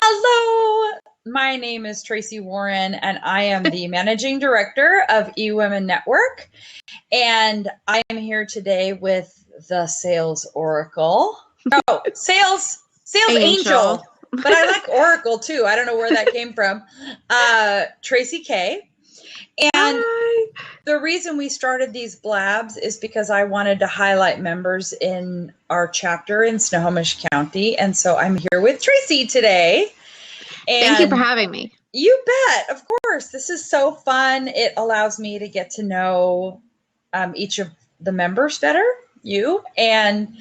Hello, my name is Tracy Warren, and I am the managing director of eWomenNetwork. And I am here today with the sales oracle. Oh, sales angel. But I like oracle too. I don't know where that came from. Tracy Kay. And the reason we started these blabs is because I wanted to highlight members in our chapter in Snohomish County. And so I'm here with Tracy today. And thank you for having me. You bet. Of course. This is so fun. It allows me to get to know each of the members better, you. And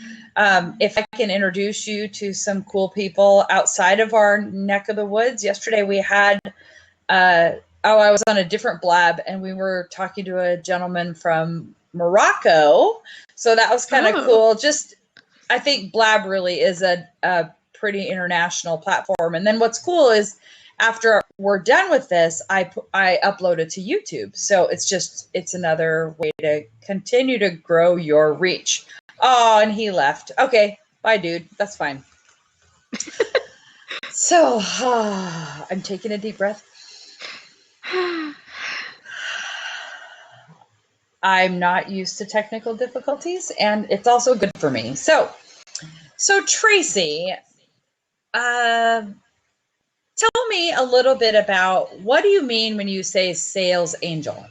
if I can introduce you to some cool people outside of our neck of the woods. Yesterday we had, I was on a different blab and we were talking to a gentleman from Morocco. So that was kind of cool. Just, I think blab really is a pretty international platform. And then what's cool is after we're done with this, I upload it to YouTube. So it's another way to continue to grow your reach. Oh, and he left. Okay. Bye, dude. That's fine. So I'm taking a deep breath. I'm not used to technical difficulties, and it's also good for me. So Tracy, tell me a little bit about what do you mean when you say sales angel?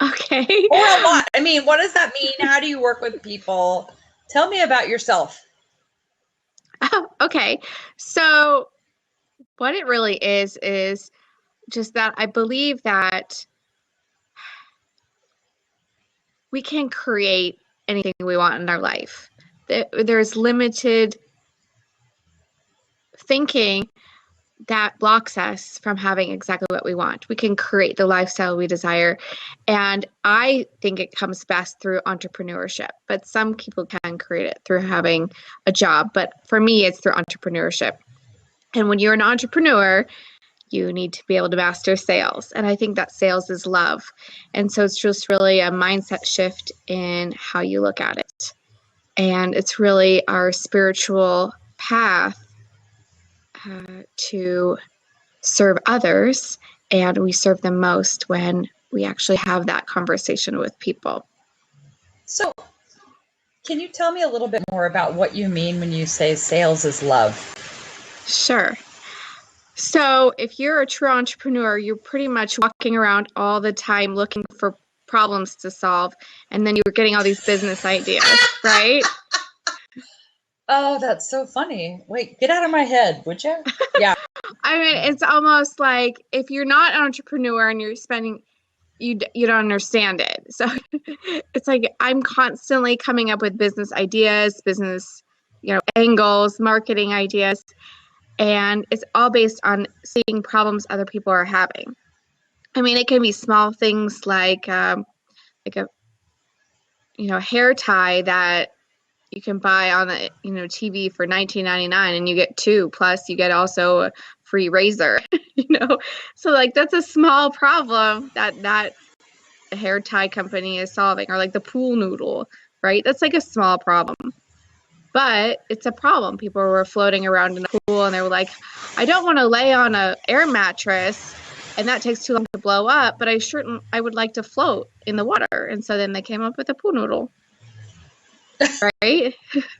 Okay. Or a lot. I mean, what does that mean? How do you work with people? Tell me about yourself. Oh, okay. So what it really is just that I believe that we can create anything we want in our life. There's limited thinking that blocks us from having exactly what we want. We can create the lifestyle we desire. And I think it comes best through entrepreneurship, but some people can create it through having a job. But for me, it's through entrepreneurship. And when you're an entrepreneur, you need to be able to master sales. And I think that sales is love. And so it's just really a mindset shift in how you look at it. And it's really our spiritual path to serve others. And we serve them most when we actually have that conversation with people. So can you tell me a little bit more about what you mean when you say sales is love? Sure. So if you're a true entrepreneur, you're pretty much walking around all the time looking for problems to solve. And then you're getting all these business ideas, right? Oh, that's so funny. Wait, get out of my head, would you? Yeah. I mean, it's almost like if you're not an entrepreneur and you're spending, you don't understand it. So it's like I'm constantly coming up with business ideas, business, angles, marketing ideas. And it's all based on seeing problems other people are having. I mean, it can be small things like a hair tie that you can buy on the TV for $19.99 and you get two, plus you get also a free razor. So like that's a small problem that a hair tie company is solving, or like the pool noodle, right? That's like a small problem. But it's a problem. People were floating around in the pool and they were like, I don't want to lay on an air mattress and that takes too long to blow up, but I would like to float in the water. And so then they came up with a pool noodle. Right?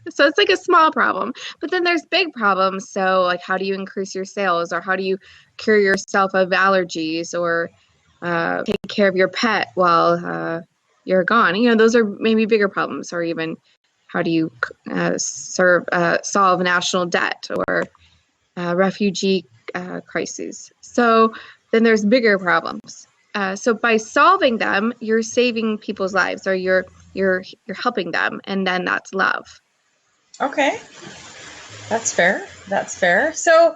So it's like a small problem. But then there's big problems. So like how do you increase your sales, or how do you cure yourself of allergies, or take care of your pet while you're gone? Those are maybe bigger problems. Or even how do you solve national debt or refugee crises? So then there's bigger problems. So by solving them, you're saving people's lives, or you're helping them, and then that's love. Okay, that's fair. So,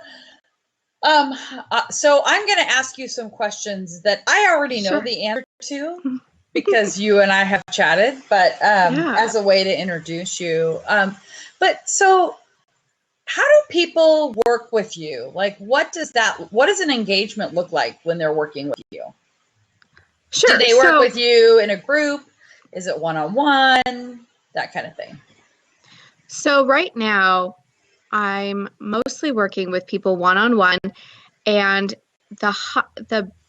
I'm going to ask you some questions that I already know the answer to, because you and I have chatted, but as a way to introduce you. But so how do people work with you? Like, what does an engagement look like when they're working with you? Sure. Do they work with you in a group? Is it one-on-one? That kind of thing. So right now, I'm mostly working with people one-on-one, and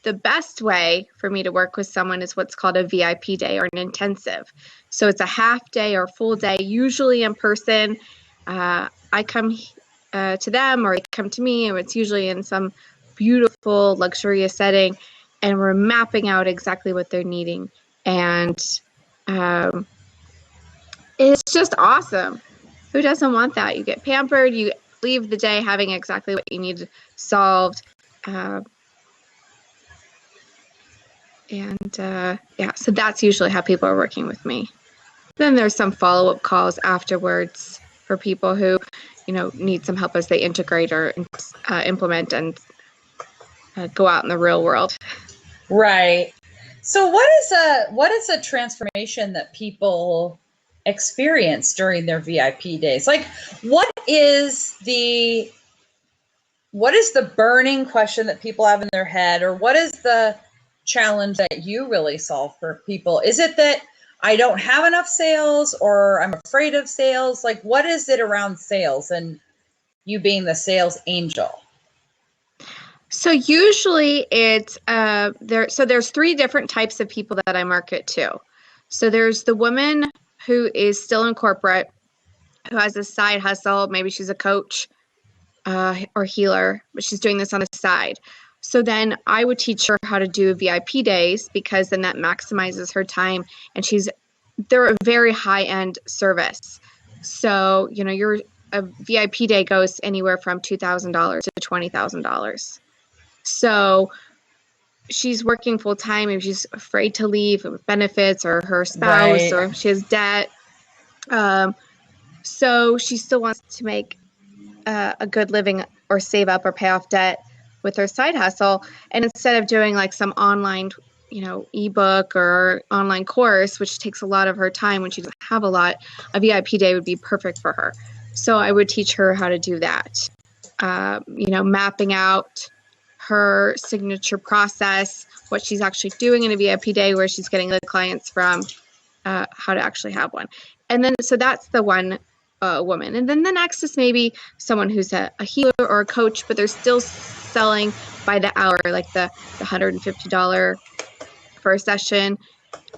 the best way for me to work with someone is what's called a VIP day or an intensive. So it's a half day or full day, usually in person. I come to them, or they come to me, and it's usually in some beautiful, luxurious setting, and we're mapping out exactly what they're needing. And it's just awesome. Who doesn't want that? You get pampered, you leave the day having exactly what you need solved. So that's usually how people are working with me. Then there's some follow-up calls afterwards for people who, need some help as they integrate or implement and go out in the real world. Right. So what is a transformation that people experience during their VIP days? Like, what is the burning question that people have in their head, or what is the challenge that you really solve for people? Is it that I don't have enough sales, or I'm afraid of sales? Like, what is it around sales and you being the sales angel? So usually it's there's three different types of people that I market to. So there's the woman who is still in corporate, who has a side hustle. Maybe she's a coach or healer, but she's doing this on the side. So then I would teach her how to do VIP days, because then that maximizes her time, and they're a very high-end service. So, a VIP day goes anywhere from $2,000 to $20,000. So she's working full time, and she's afraid to leave with benefits, or her spouse, right, or if she has debt. So she still wants to make a good living, or save up, or pay off debt with her side hustle. And instead of doing like some online, ebook or online course, which takes a lot of her time when she doesn't have a lot, a VIP day would be perfect for her. So I would teach her how to do that. Mapping out her signature process, what she's actually doing in a VIP day, where she's getting the clients from, how to actually have one. And then, so that's the one woman. And then the next is maybe someone who's a healer or a coach, but they're still selling by the hour, like the $150 for a session.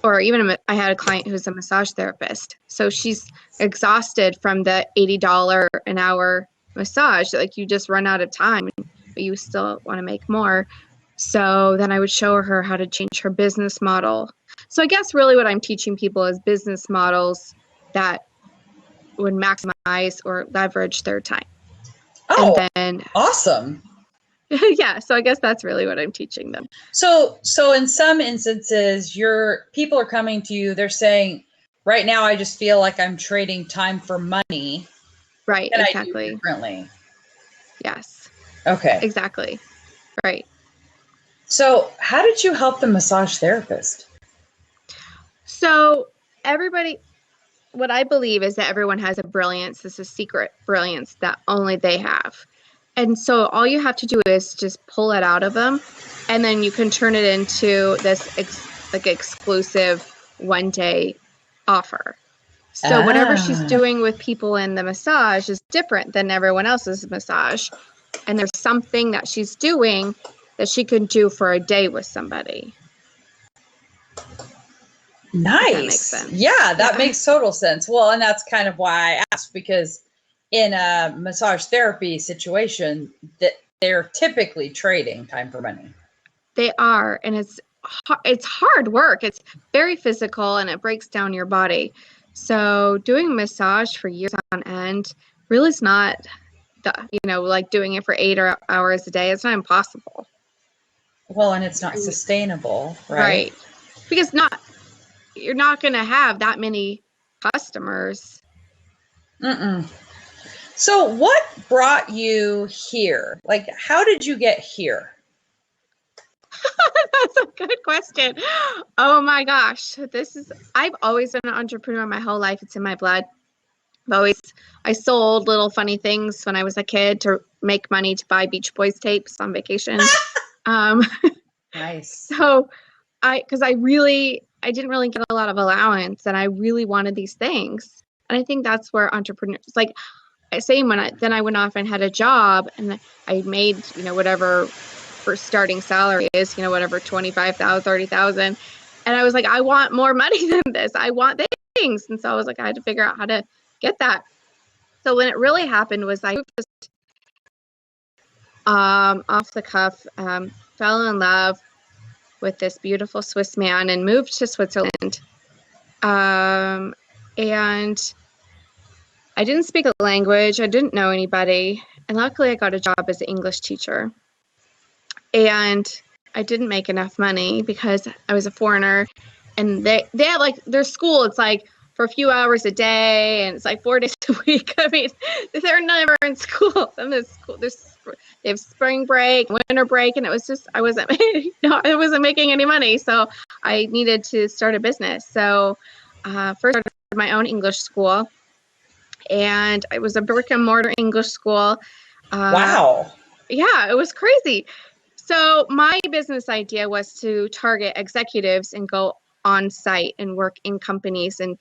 Or even I had a client who's a massage therapist. So she's exhausted from the $80 an hour massage. Like, you just run out of time, but you still want to make more. So then I would show her how to change her business model. So I guess really what I'm teaching people is business models that would maximize or leverage their time. Oh, and then, awesome. Yeah, so I guess that's really what I'm teaching them. So in some instances, people are coming to you, they're saying, right now I just feel like I'm trading time for money. Right, Can exactly. I do differently? Yes. Okay. Exactly. Right. So how did you help the massage therapist? So what I believe is that everyone has a brilliance. This is secret brilliance that only they have. And so all you have to do is just pull it out of them, and then you can turn it into this exclusive one-day offer. So whatever she's doing with people in the massage is different than everyone else's massage. And there's something that she's doing that she can do for a day with somebody. Nice. That makes sense. Yeah, that makes total sense. Well, and that's kind of why I asked, because in a massage therapy situation, that they're typically trading time for money. They are, and it's hard work. It's very physical, and it breaks down your body. So doing massage for years on end really is not, like doing it for 8 hours a day. It's not impossible. Well, and it's not sustainable, right? Right. Because you're not going to have that many customers. So what brought you here? Like, how did you get here? That's a good question. Oh my gosh. I've always been an entrepreneur my whole life. It's in my blood. I sold little funny things when I was a kid to make money to buy Beach Boys tapes on vacation. Nice. So because I didn't really get a lot of allowance, and I really wanted these things. And I think that's where entrepreneurs, then I went off and had a job, and I made, whatever first starting salary is, whatever, 25,000, 30,000. And I was like, I want more money than this. I want things. And so I was like, I had to figure out how to get that. So when it really happened was I just off the cuff, fell in love with this beautiful Swiss man and moved to Switzerland. And I didn't speak the language. I didn't know anybody. And luckily I got a job as an English teacher. And I didn't make enough money because I was a foreigner. And they have like their school, it's like for a few hours a day, and it's like 4 days a week. I mean, they're never in school. They have spring break, winter break, and it was just I wasn't making any money. So I needed to start a business. So first I started my own English school, and it was a brick and mortar English school. Wow. Yeah, it was crazy. So my business idea was to target executives and go on site and work in companies and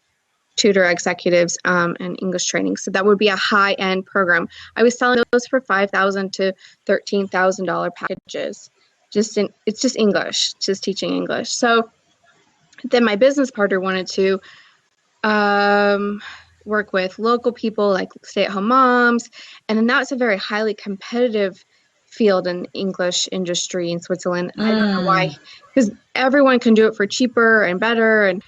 tutor executives and English training. So that would be a high-end program. I was selling those for $5,000 to $13,000 packages. It's just English, just teaching English. So then my business partner wanted to work with local people like stay-at-home moms, and then that's a very highly competitive field in the English industry in Switzerland. I don't know why, because everyone can do it for cheaper and better, and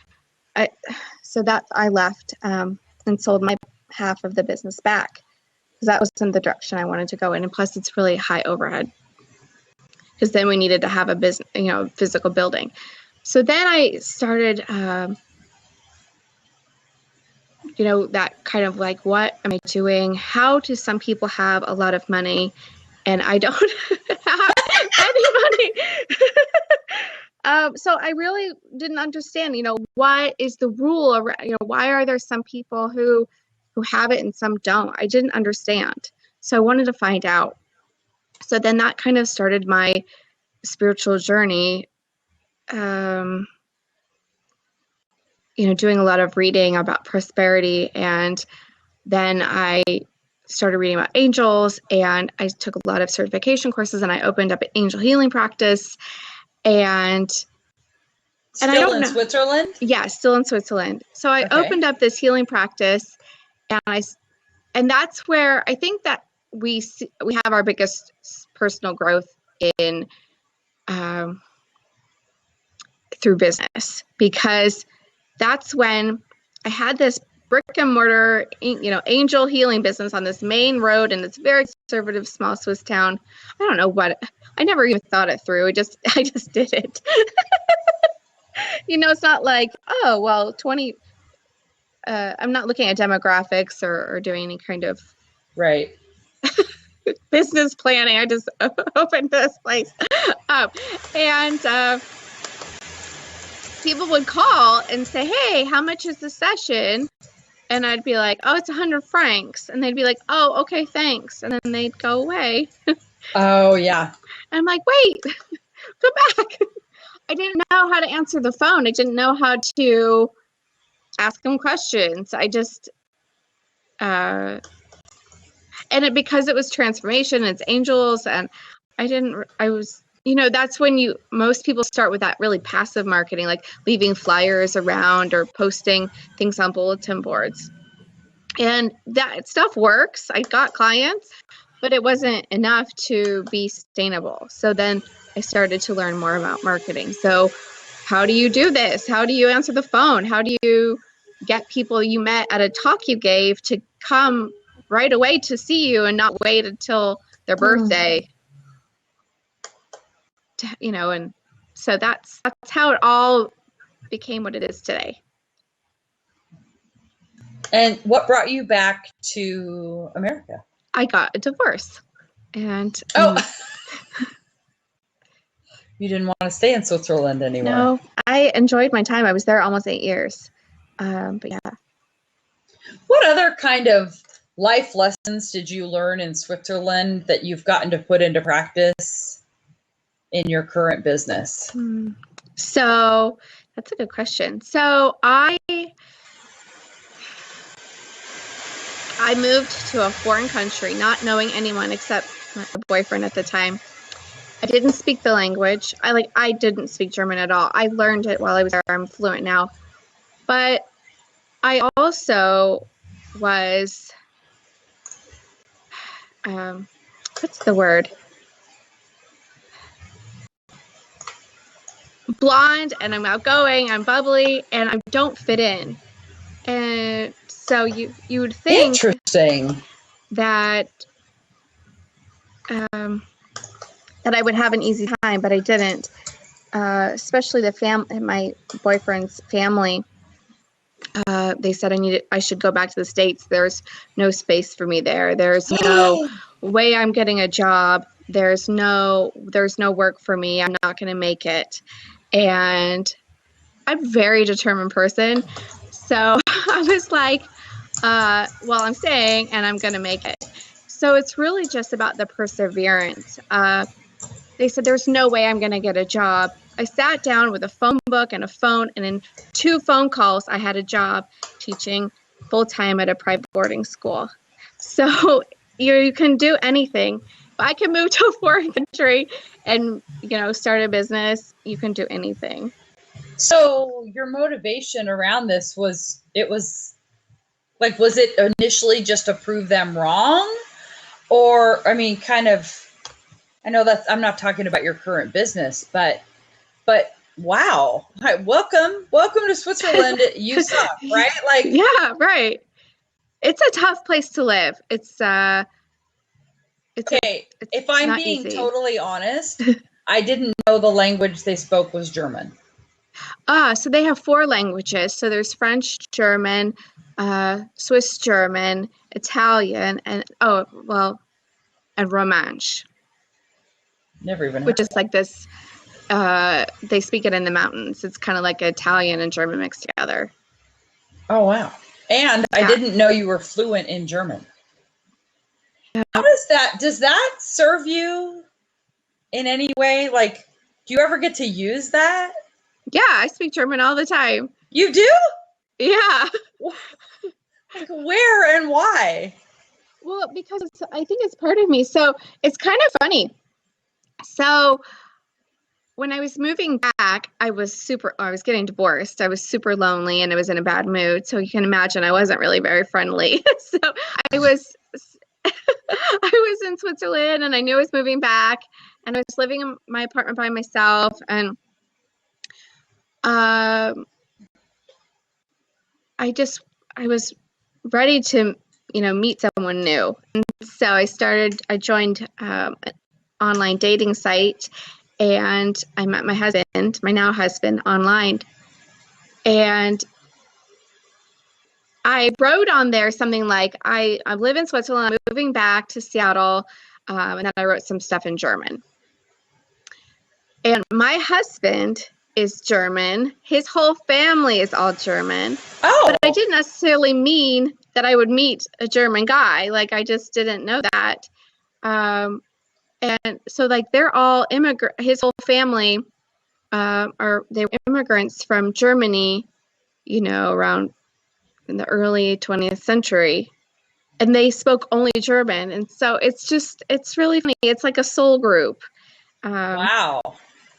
so that I left and sold my half of the business back because that wasn't the direction I wanted to go in. And plus, it's really high overhead because then we needed to have a business, physical building. So then I started, that kind of like, what am I doing? How do some people have a lot of money and I don't have any money? So I really didn't understand, what is the rule around, why are there some people who have it and some don't? I didn't understand. So I wanted to find out. So then that kind of started my spiritual journey, doing a lot of reading about prosperity. And then I started reading about angels, and I took a lot of certification courses, and I opened up an angel healing practice. And still I don't in know. Switzerland? Yeah, still in Switzerland. So I opened up this healing practice, and that's where I think that we have our biggest personal growth in through business, because that's when I had this brick and mortar, angel healing business on this main road in this very conservative small Swiss town. I don't know what, I never even thought it through. I just did it. It's not like, oh, well, 20, I'm not looking at demographics or doing any kind of right business planning. I just opened this place up, and people would call and say, hey, how much is the session? And I'd be like, oh, it's 100 francs. And they'd be like, oh, okay, thanks. And then they'd go away. Oh, yeah. And I'm like, wait, go back. I didn't know how to answer the phone. I didn't know how to ask them questions. I just, because it was transformation, it's angels, and that's when most people start with that really passive marketing, like leaving flyers around or posting things on bulletin boards. And that stuff works. I got clients, but it wasn't enough to be sustainable. So then I started to learn more about marketing. So how do you do this? How do you answer the phone? How do you get people you met at a talk you gave to come right away to see you and not wait until their birthday? And so that's how it all became what it is today. And what brought you back to America? I got a divorce, and you didn't want to stay in Switzerland anymore. No, I enjoyed my time. I was there almost 8 years. But yeah. What other kind of life lessons did you learn in Switzerland that you've gotten to put into practice in your current business? So that's a good question. So I I moved to a foreign country, not knowing anyone except my boyfriend at the time. I didn't speak the language. I didn't speak German at all. I learned it while I was there. I'm fluent now. But I also was, what's the word? Blonde, and I'm outgoing, I'm bubbly, and I don't fit in. And so you would think interesting that that I would have an easy time, but I didn't. Especially my boyfriend's family. They said I should go back to the States. There's no space for me there. There's no way I'm getting a job. There's no work for me. I'm not going to make it. And I'm a very determined person. So I was like, well, I'm staying and I'm going to make it. So it's really just about the perseverance. They said, there's no way I'm going to get a job. I sat down with a phone book and a phone, and in 2 phone calls, I had a job teaching full-time at a private boarding school. So you can do anything. If I can move to a foreign country and, start a business, you can do anything. So your motivation around this was it initially just to prove them wrong? Or, I mean, kind of, I know I'm not talking about your current business, but wow. Hi, welcome to Switzerland. You suck, right? Yeah, right. It's a tough place to live. It's okay. If I'm being totally honest, I didn't know the language they spoke was German. So they have 4 languages. So there's French, German, Swiss German, Italian, and Romansh. Never even heard. Which is like this. They speak it in the mountains. It's kind of like Italian and German mixed together. Oh, wow. And I didn't know you were fluent in German. How does that serve you in any way? Like, do you ever get to use that? Yeah, I speak German all the time. You do? Yeah. Like, where and why? Well, because I think it's part of me. So it's kind of funny. So when I was moving back, I was getting divorced. I was super lonely and I was in a bad mood. So you can imagine I wasn't really very friendly. So I was in Switzerland and I knew I was moving back and I was living in my apartment by myself. And I was ready to, meet someone new. And so I joined an online dating site. And I met my husband, my now husband, online. And I wrote on there something like, I live in Switzerland, I'm moving back to Seattle. And then I wrote some stuff in German. And my husband is German. His whole family is all German. Oh. But I didn't necessarily mean that I would meet a German guy. Like, I just didn't know that. And so, they're all his whole family they were immigrants from Germany, around in the early 20th century. And they spoke only German. And so it's really funny. It's like a soul group. Wow.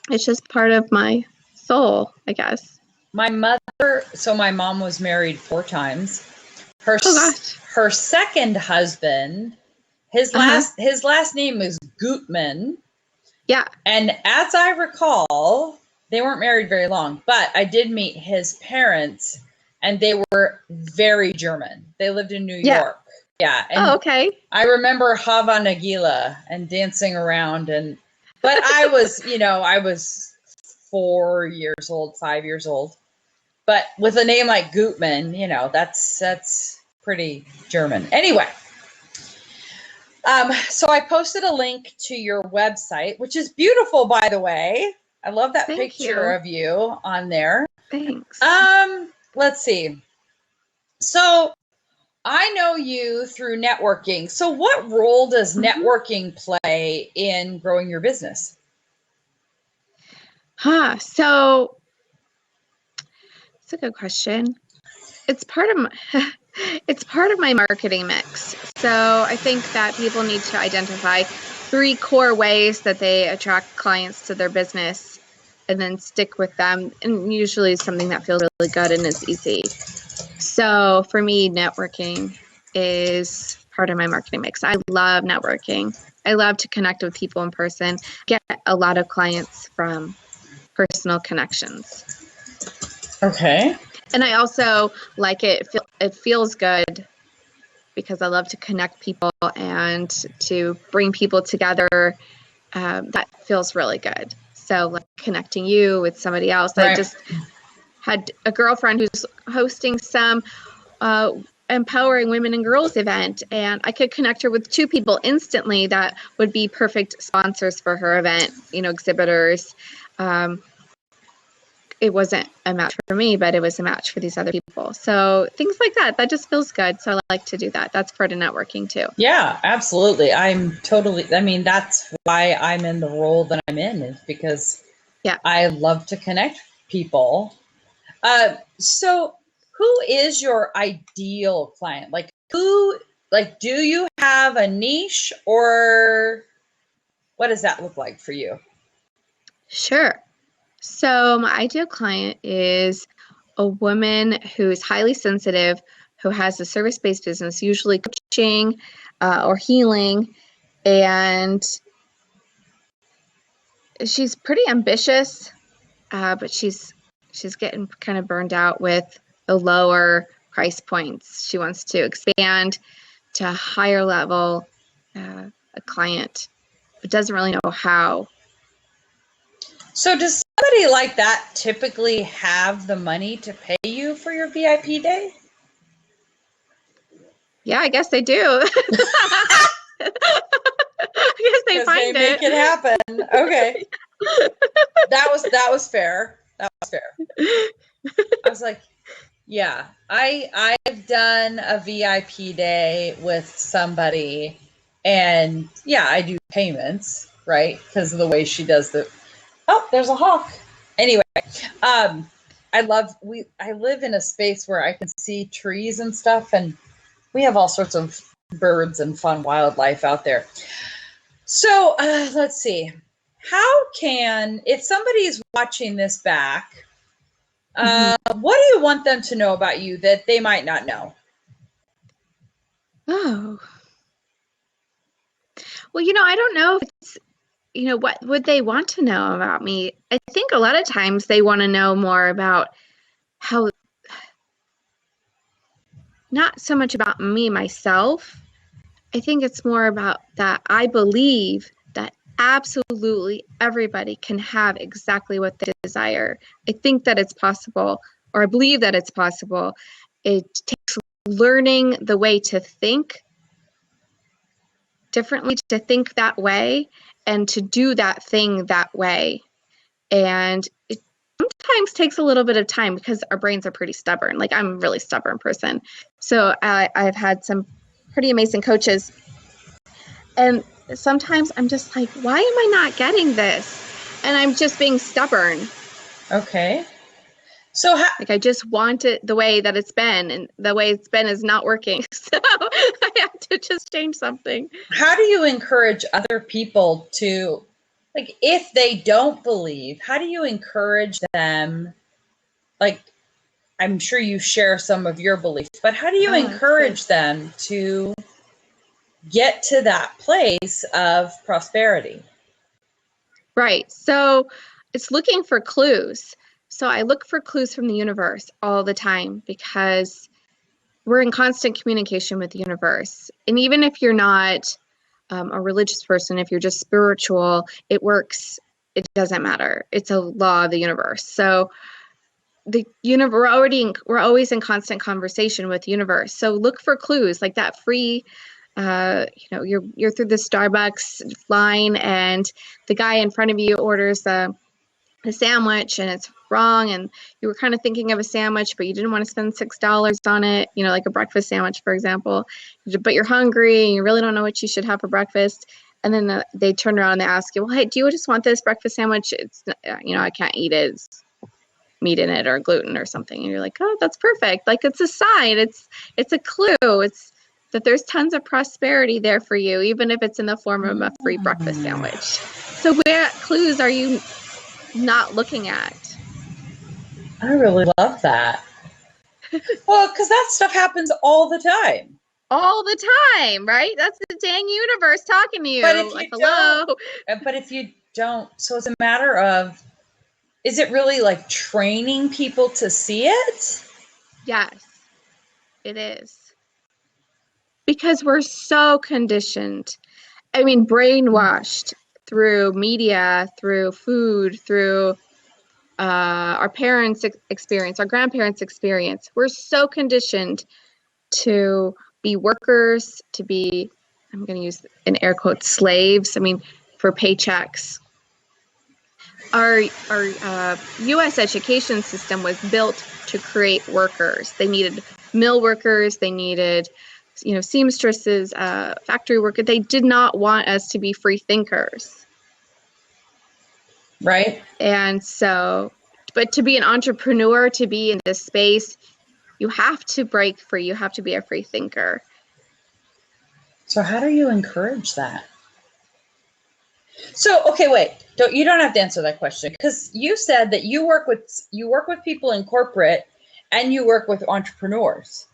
It's just part of my soul, I guess. My mom was married 4 times. Her second husband, his last name is Gutman. Yeah. And as I recall, they weren't married very long, but I did meet his parents and they were very German. They lived in New York. Yeah. And okay. I remember Hava Nagila and dancing around but I was, I was 4 years old, 5 years old. But with a name like Gutman, that's pretty German. Anyway. So I posted a link to your website, which is beautiful, by the way. I love that picture of you on there. Thanks. Let's see. So I know you through networking. So what role does networking play in growing your business? So it's a good question. It's part of It's part of my marketing mix. So I think that people need to identify 3 core ways that they attract clients to their business and then stick with them. And usually something that feels really good and is easy. So for me, networking is part of my marketing mix. I love networking. I love to connect with people in person, get a lot of clients from personal connections. Okay. And I also like it feels good because I love to connect people and to bring people together. That feels really good. So like connecting you with somebody else. Right. I just had a girlfriend who's hosting some empowering women and girls event, and I could connect her with 2 people instantly that would be perfect sponsors for her event, exhibitors. It wasn't a match for me, but it was a match for these other people. So things like that just feels good. So I like to do that. That's part of networking too. Yeah, absolutely. That's why I'm in the role that I'm in, is because I love to connect people. So who is your ideal client? Do you have a niche, or what does that look like for you? Sure. So my ideal client is a woman who's highly sensitive, who has a service-based business, usually coaching or healing, and she's pretty ambitious, but she's getting kind of burned out with the lower price points. She wants to expand to a higher level a client, but doesn't really know how. So does somebody like that typically have the money to pay you for your VIP day? Yeah, I guess they do. I guess they find they make it happen. Okay. That was fair. That was fair. I was like, yeah, I've done a VIP day with somebody, and yeah, I do payments, right? Because of the way she does there's a hawk. Anyway, I live in a space where I can see trees and stuff, and we have all sorts of birds and fun wildlife out there. So let's see. If somebody's watching this back, what do you want them to know about you that they might not know? Oh. Well, I don't know if it's, what would they want to know about me? I think a lot of times they want to know more about how, not so much about me, myself. I think it's more about that I believe that absolutely everybody can have exactly what they desire. I think that it's possible, or I believe that it's possible. It takes learning the way to think differently, to think that way, and to do that thing that way. And it sometimes takes a little bit of time because our brains are pretty stubborn. Like, I'm a really stubborn person. So I've had some pretty amazing coaches. And sometimes I'm just like, why am I not getting this? And I'm just being stubborn. Okay. So I just want it the way that it's been, and the way it's been is not working. So I have to just change something. How do you encourage other people to, if they don't believe, how do you encourage them? I'm sure you share some of your beliefs, but how do you encourage them to get to that place of prosperity? Right. So it's looking for clues. So I look for clues from the universe all the time because we're in constant communication with the universe. And even if you're not a religious person, if you're just spiritual, it works. It doesn't matter. It's a law of the universe. So we're always in constant conversation with the universe. So look for clues like that free. You're through the Starbucks line, and the guy in front of you orders a sandwich, and it's wrong, and you were kind of thinking of a sandwich, but you didn't want to spend $6 on it, like a breakfast sandwich, for example, but you're hungry and you really don't know what you should have for breakfast. And then they turn around and they ask you, well, hey, do you just want this breakfast sandwich? It's, I can't eat it. It's meat in it or gluten or something. And you're like, oh, that's perfect. Like, it's a sign. It's a clue. It's that there's tons of prosperity there for you, even if it's in the form of a free breakfast sandwich. So what clues are you not looking at? I really love that. Well, because that stuff happens all the time. All the time, right? That's the dang universe talking to you. But if you like, hello. But if you don't, so it's a matter of, is it really like training people to see it? Yes, it is. Because we're so conditioned. I mean, brainwashed through media, through food, through our parents' experience, our grandparents' experience. We're so conditioned to be workers, to be, I'm going to use in air quotes, slaves. I mean, for paychecks. Our U.S. education system was built to create workers. They needed mill workers. They needed, seamstresses, factory workers. They did not want us to be free thinkers. Right. And so, but to be an entrepreneur, to be in this space, you have to break free. You have to be a free thinker. So how do you encourage that? So, okay, wait. You don't have to answer that question, because you said that you work with people in corporate and you work with entrepreneurs.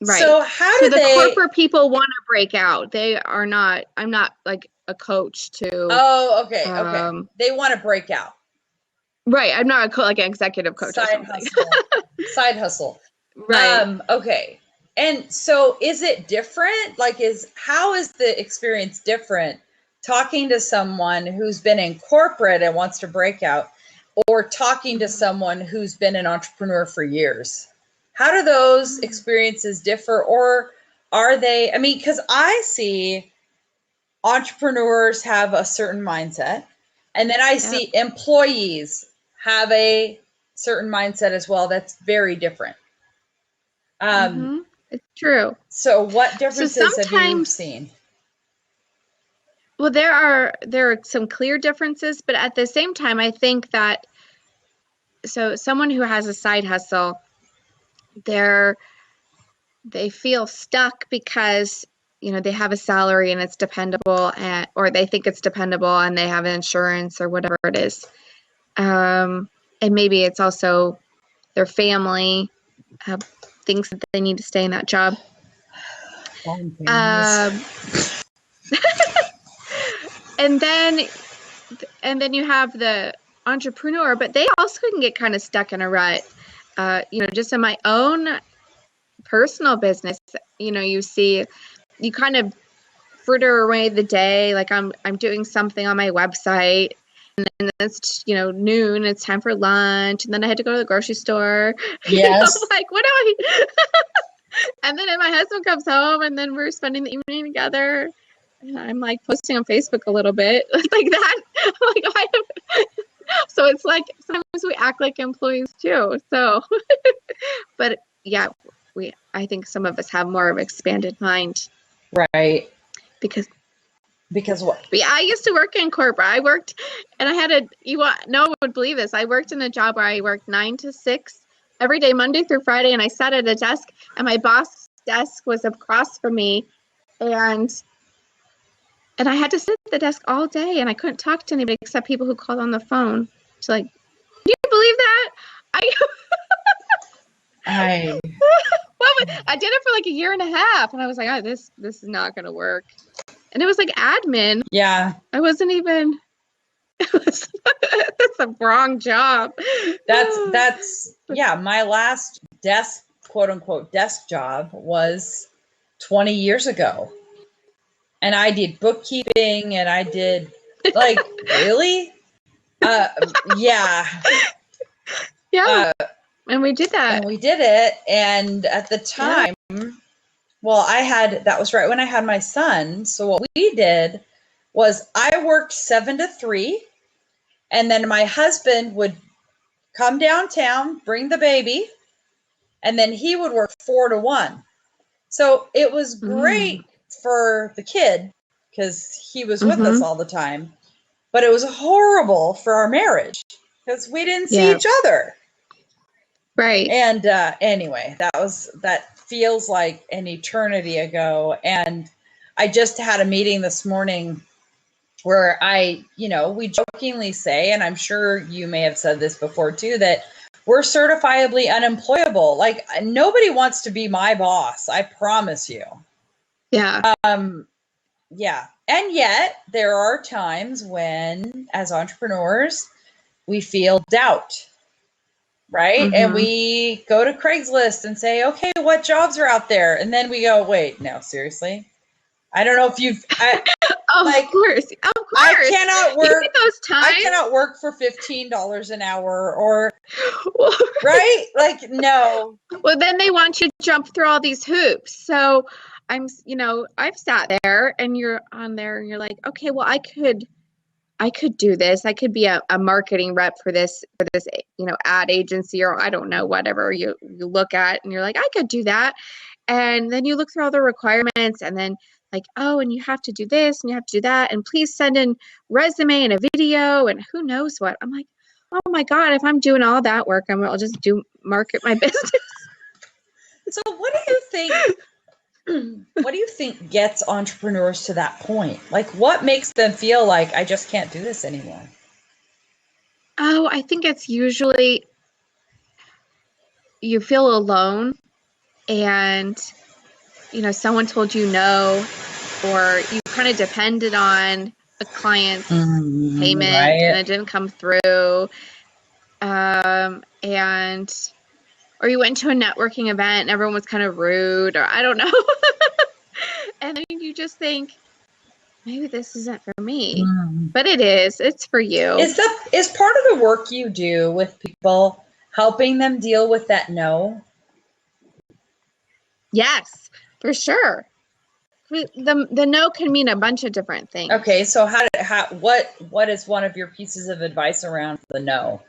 Right. So how do the corporate people want to break out? They are not. I'm not like a coach to. Oh, okay. They want to break out. Right. I'm not like an executive coach or something. Side hustle. Right. Okay. And so is it different? Like, how is the experience different talking to someone who's been in corporate and wants to break out, or talking to someone who's been an entrepreneur for years? How do those experiences differ, or are they, because I see entrepreneurs have a certain mindset, and then I see employees have a certain mindset as well. That's very different. It's true. So what differences have you seen? Well, there are some clear differences, but at the same time, I think that someone who has a side hustle, they feel stuck because they have a salary and it's dependable, or they think it's dependable and they have insurance or whatever it is, and maybe it's also their family thinks that they need to stay in that job. And then you have the entrepreneur, but they also can get kind of stuck in a rut. Just in my own personal business, you kind of fritter away the day. Like I'm doing something on my website, and then it's noon. It's time for lunch, and then I had to go to the grocery store. Yes. Like, what do I? And then my husband comes home, and then we're spending the evening together. And I'm like posting on Facebook a little bit like that. So it's like sometimes we act like employees too. So, but yeah, I think some of us have more of an expanded mind. Right. Because what? Yeah, I used to work in corporate. I worked, and I had no one would believe this. I worked in a job where I worked 9 to 6 every day, Monday through Friday, and I sat at a desk, and my boss's desk was across from me, and I had to sit at the desk all day, and I couldn't talk to anybody except people who called on the phone. So, like, do you believe that? I did it for like a year and a half, and I was like, oh, this is not going to work. And it was like admin. Yeah. I wasn't even. That's a wrong job. That's yeah. My last desk, quote unquote, desk job was 20 years ago. And I did bookkeeping, and I did really? Yeah. Yeah. And we did that. And we did it. And at the time, that was right when I had my son. So what we did was I worked 7 to 3, and then my husband would come downtown, bring the baby, and then he would work 4 to 1. So it was great for the kid because he was with us all the time, but it was horrible for our marriage because we didn't see each other. Right. And anyway, that feels like an eternity ago. And I just had a meeting this morning where we jokingly say, and I'm sure you may have said this before too, that we're certifiably unemployable. Like, nobody wants to be my boss, I promise you. Yeah. Yeah. And yet there are times when, as entrepreneurs, we feel doubt, right? And we go to Craigslist and say, okay, what jobs are out there? And then we go, wait, no, seriously? I don't know if you've, Of course. I cannot work. You get those times. I cannot work for $15 an hour, or right? Like, no. Well, then they want you to jump through all these hoops. So I've sat there and you're on there and you're like, okay, well, I could do this. I could be a marketing rep for this, ad agency, or I don't know, whatever you look at, and you're like, I could do that. And then you look through all the requirements, and then like, oh, and you have to do this and you have to do that, and please send in resume and a video and who knows what. I'm like, oh my God, if I'm doing all that work, I'll just market my business. So what do you think gets entrepreneurs to that point? Like, what makes them feel like, I just can't do this anymore? Oh, I think it's usually you feel alone, and someone told you no, or you kind of depended on a client's payment, right, and it didn't come through, or you went to a networking event and everyone was kind of rude, or I don't know. And then you just think, maybe this isn't for me. But it is. It's for you. Is part of the work you do with people helping them deal with that no? Yes, for sure. The no can mean a bunch of different things. Okay, so what is one of your pieces of advice around the no?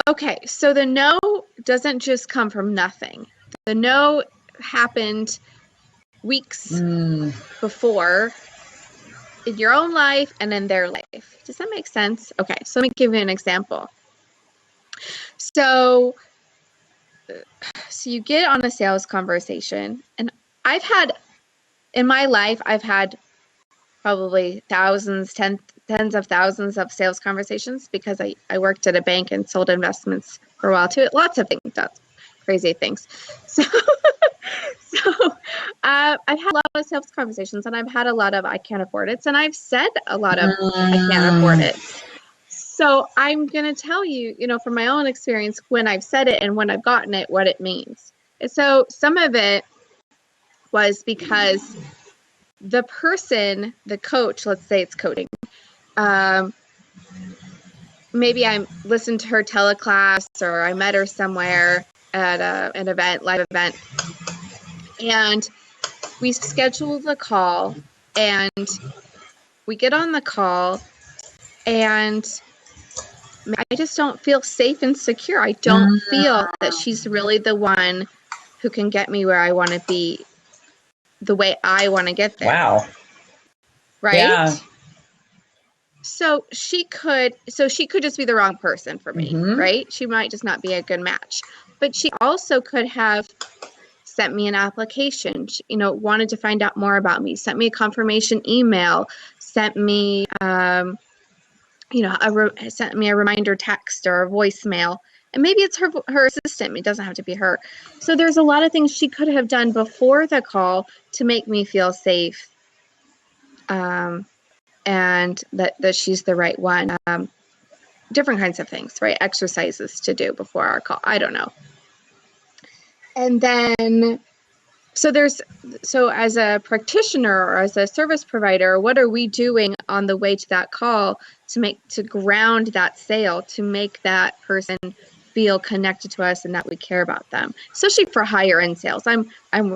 Okay, so the no doesn't just come from nothing. The no happened weeks before in your own life and in their life. Does that make sense? Okay, so let me give you an example. So you get on a sales conversation, and in my life, I've had probably thousands, tens of thousands of sales conversations, because I worked at a bank and sold investments for a while too. Lots of things, that's crazy things. So, I've had a lot of sales conversations, and I've had a lot of I can't afford it, and I've said a lot of I can't afford it. So I'm going to tell you, from my own experience, when I've said it and when I've gotten it, what it means. And so some of it was because the person, the coach, let's say it's coaching, maybe I listened to her teleclass, or I met her somewhere at an event, live event, and we scheduled a call, and we get on the call, and I just don't feel safe and secure. I don't feel that she's really the one who can get me where I want to be, the way I want to get there. Wow. Right? Yeah. So she could just be the wrong person for me, right? She might just not be a good match. But she also could have sent me an application, wanted to find out more about me, sent me a confirmation email, sent me sent me a reminder text or a voicemail. And maybe it's her assistant. It doesn't have to be her. So there's a lot of things she could have done before the call to make me feel safe, and that she's the right one. Different kinds of things, right? Exercises to do before our call. I don't know. And then, so as a practitioner or as a service provider, what are we doing on the way to that call to ground that sale, to make that person feel connected to us and that we care about them, especially for higher end sales. I'm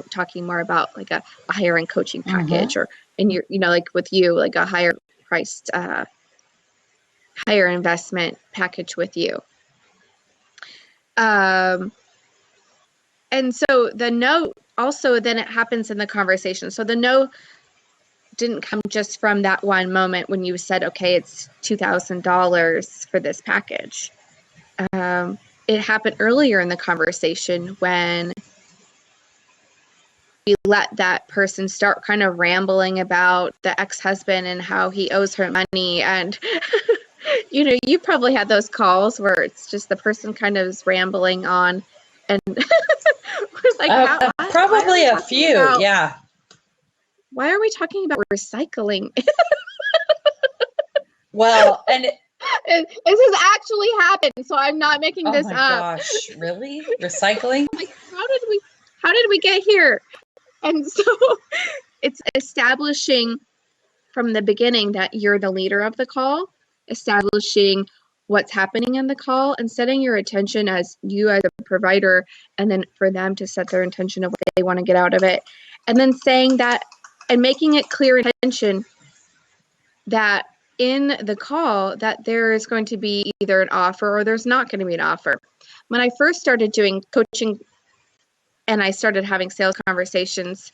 talking more about like a higher end coaching package, or like with you, like a higher priced, higher investment package with you. And so the no also then it happens in the conversation. So the no didn't come just from that one moment when you said, okay, it's $2,000 for this package. it happened earlier in the conversation when we let that person start kind of rambling about the ex-husband and how he owes her money. And, you probably had those calls where it's just the person kind of is rambling on. And we're like, probably a few. Yeah. Why are we talking about recycling? Well, and this has actually happened, so I'm not making this up. Oh my gosh, really? Recycling? Like, how did we get here? And so it's establishing from the beginning that you're the leader of the call, establishing what's happening in the call, and setting your attention as you as a provider, and then for them to set their intention of what they want to get out of it. And then saying that and making it clear intention that in the call that there is going to be either an offer or there's not going to be an offer. When I first started doing coaching and I started having sales conversations,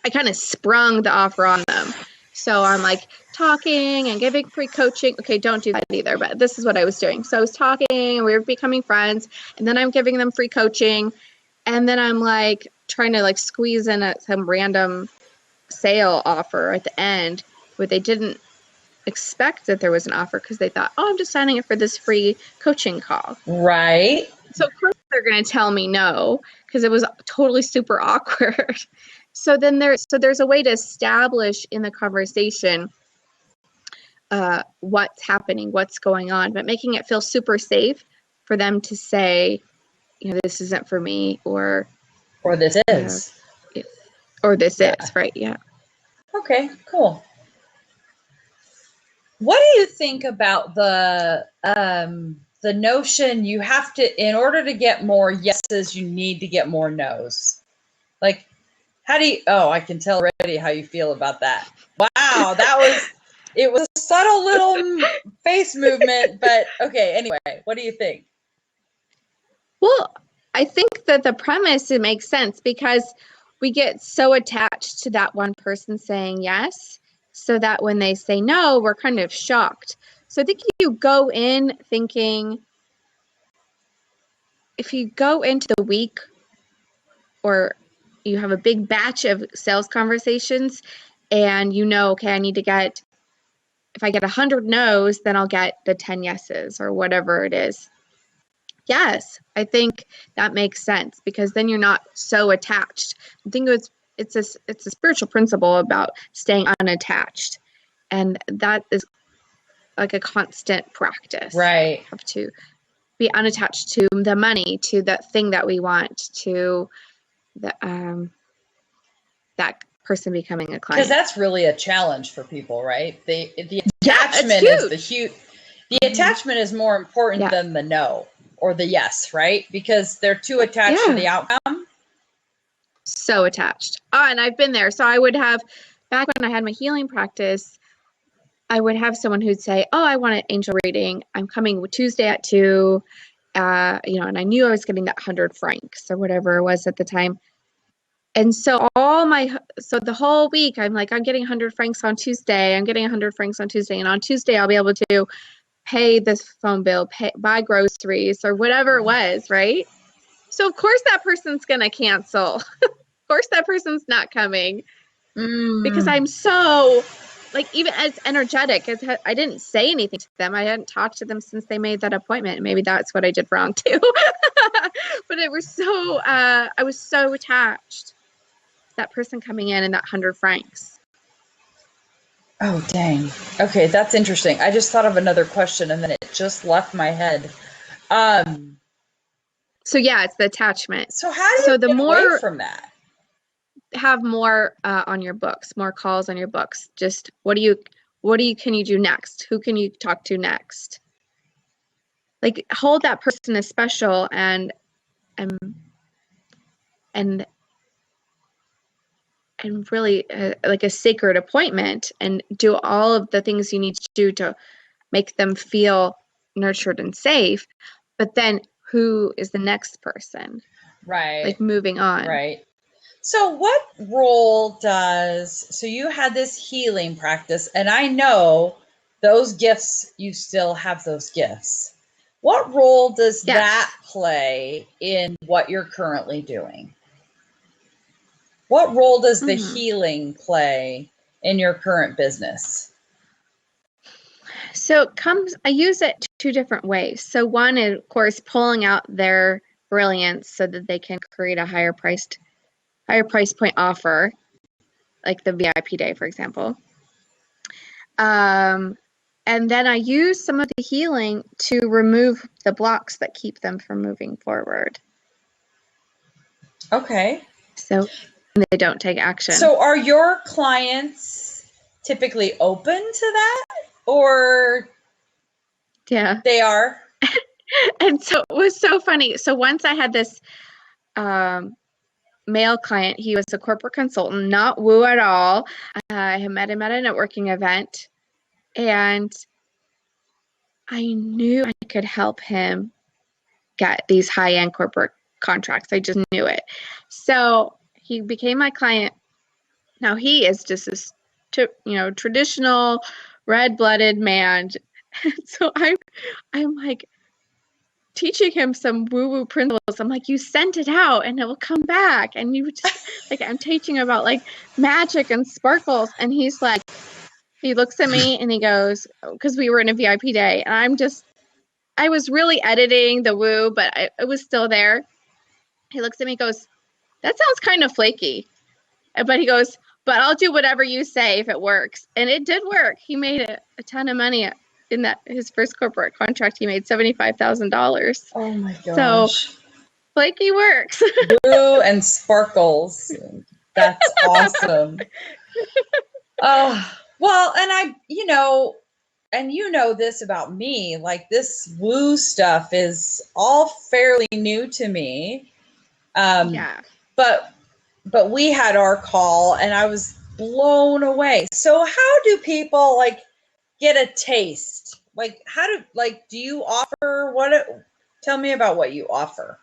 I kind of sprung the offer on them. So I'm like talking and giving free coaching. Okay, don't do that either, but this is what I was doing. So I was talking and we were becoming friends, and then I'm giving them free coaching, and then I'm like trying to like squeeze in some random sale offer at the end where they didn't expect that there was an offer because they thought, oh, I'm just signing up for this free coaching call. Right. So of course they're going to tell me no because it was totally super awkward. So then there's a way to establish in the conversation what's happening, what's going on, but making it feel super safe for them to say, this isn't for me, or this is. Or this is, right? Yeah. Okay, cool. What do you think about the notion you have to, in order to get more yeses, you need to get more nos? Like, I can tell already how you feel about that. Wow, it was a subtle little face movement, but okay, anyway, what do you think? Well, I think that the premise, it makes sense because we get so attached to that one person saying yes, so that when they say no, we're kind of shocked. So I think you go in thinking, if you go into the week or you have a big batch of sales conversations and okay, I need to get, if I get 100 no's, then I'll get the 10 yeses or whatever it is. Yes, I think that makes sense because then you're not so attached. I think it's a spiritual principle about staying unattached, and that is like a constant practice. Right. We have to be unattached to the money, to that thing that we want, to the that person becoming a client. Because that's really a challenge for people, right? The attachment is the attachment is more important than the no or the yes, right? Because they're too attached to the outcome. So attached. And I've been there. So I would have, back when I had my healing practice, I would have someone who'd say, oh, I want an angel reading. I'm coming Tuesday at 2, and I knew I was getting that 100 francs or whatever it was at the time. And so the whole week, I'm like, I'm getting 100 francs on Tuesday. I'm getting 100 francs on Tuesday. And on Tuesday, I'll be able to pay this phone bill, buy groceries or whatever it was, right? So of course that person's going to cancel. Of course that person's not coming because I'm so, like, even as energetic as I didn't say anything to them. I hadn't talked to them since they made that appointment. Maybe that's what I did wrong too. But I was so attached to that person coming in and that 100 francs. Oh, dang. Okay, that's interesting. I just thought of another question and then it just left my head. So yeah, it's the attachment. So how do you get away from that? Have more on your books, more calls on your books. Just can you do next? Who can you talk to next? Like, hold that person as special and really like a sacred appointment, and do all of the things you need to do to make them feel nurtured and safe. But then who is the next person? Right. Like, moving on. Right. So what role so you had this healing practice, and I know those gifts, you still have those gifts. What role does Yes. that play in what you're currently doing? What role does the healing play in your current business? So I use it two different ways. So one is, of course, pulling out their brilliance so that they can create a higher price point offer, like the VIP day, for example. And then I use some of the healing to remove the blocks that keep them from moving forward. Okay. So they don't take action. So are your clients typically open to that, or yeah, they are? And so it was so funny. So once I had this male client, he was a corporate consultant, not woo at all. I had met him at a networking event, and I knew I could help him get these high-end corporate contracts. I just knew it. So he became my client. Now he is just this, traditional red-blooded man. So I'm like teaching him some woo-woo principles. I'm like, you send it out and it will come back. And you just like, I'm teaching about like magic and sparkles. And he's like, he looks at me and he goes, because we were in a VIP day, and I was really editing the woo, but it was still there. He looks at me and goes, that sounds kind of flaky. But he goes, but I'll do whatever you say if it works. And it did work. He made a ton of money in his first corporate contract. He made $75,000. Oh my gosh. So flaky works. Blue and sparkles. That's awesome. Oh, well, and you know this about me, like this woo stuff is all fairly new to me. Yeah. But we had our call and I was blown away. So how do people like get a taste? Like do you offer tell me about what you offer.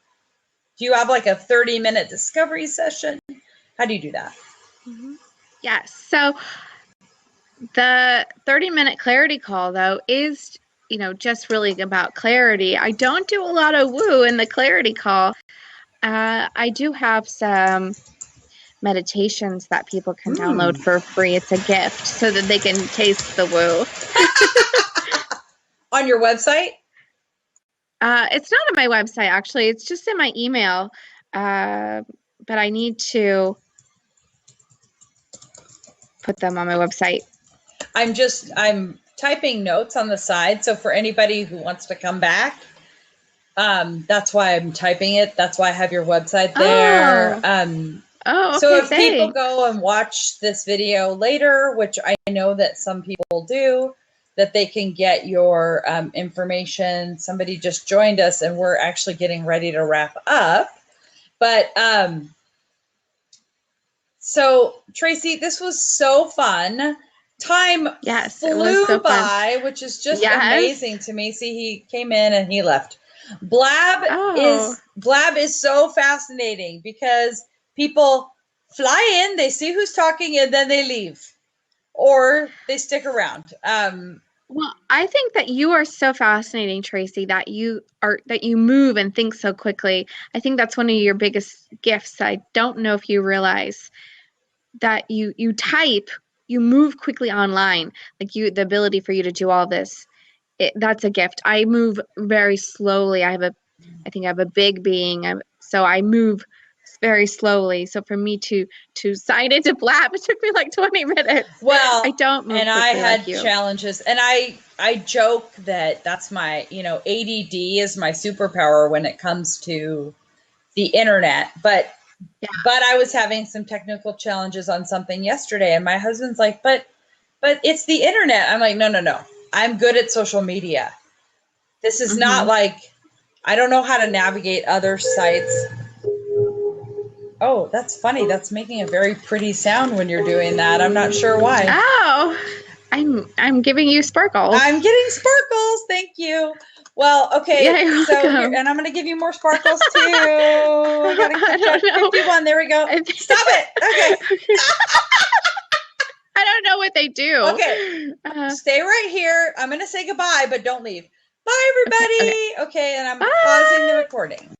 Do you have like a 30-minute discovery session? How do you do that? Mm-hmm. Yes. So the 30-minute clarity call, though, is, just really about clarity. I don't do a lot of woo in the clarity call. I do have some meditations that people can download for free. It's a gift so that they can taste the woo. On your website? It's not on my website, actually. It's just in my email. But I need to put them on my website. I'm typing notes on the side. So for anybody who wants to come back, that's why I'm typing it. That's why I have your website there. Okay, so if people go and watch this video later, which I know that some people do, that they can get your information. Somebody just joined us and we're actually getting ready to wrap up. But so Tracy, this was so fun. Time flew by, which is just amazing to me. See, he came in and he left. Blab is so fascinating because people fly in, they see who's talking, and then they leave, or they stick around. Well, I think that you are so fascinating, Tracy, that you move and think so quickly. I think that's one of your biggest gifts. I don't know if you realize that you type, you move quickly online, like the ability for you to do all this. That's a gift. I move very slowly. I think I have a big being, so I move very slowly. So for me to sign into Blab, it took me like 20 minutes. Well, I don't move and I had like you. Challenges, and I joke that that's my, ADD is my superpower when it comes to the internet, but I was having some technical challenges on something yesterday, and my husband's like, but it's the internet. I'm like, no. I'm good at social media. This is not like, I don't know how to navigate other sites. Oh, that's funny. That's making a very pretty sound when you're doing that. I'm not sure why. Oh, I'm giving you sparkles. I'm getting sparkles. Thank you. Well, okay. Yeah, so and I'm going to give you more sparkles too. I got to 51. There we go. Stop it. Okay. I don't know what they do. Okay. Stay right here. I'm going to say goodbye, but don't leave. Bye, everybody. Okay, and I'm pausing the recording.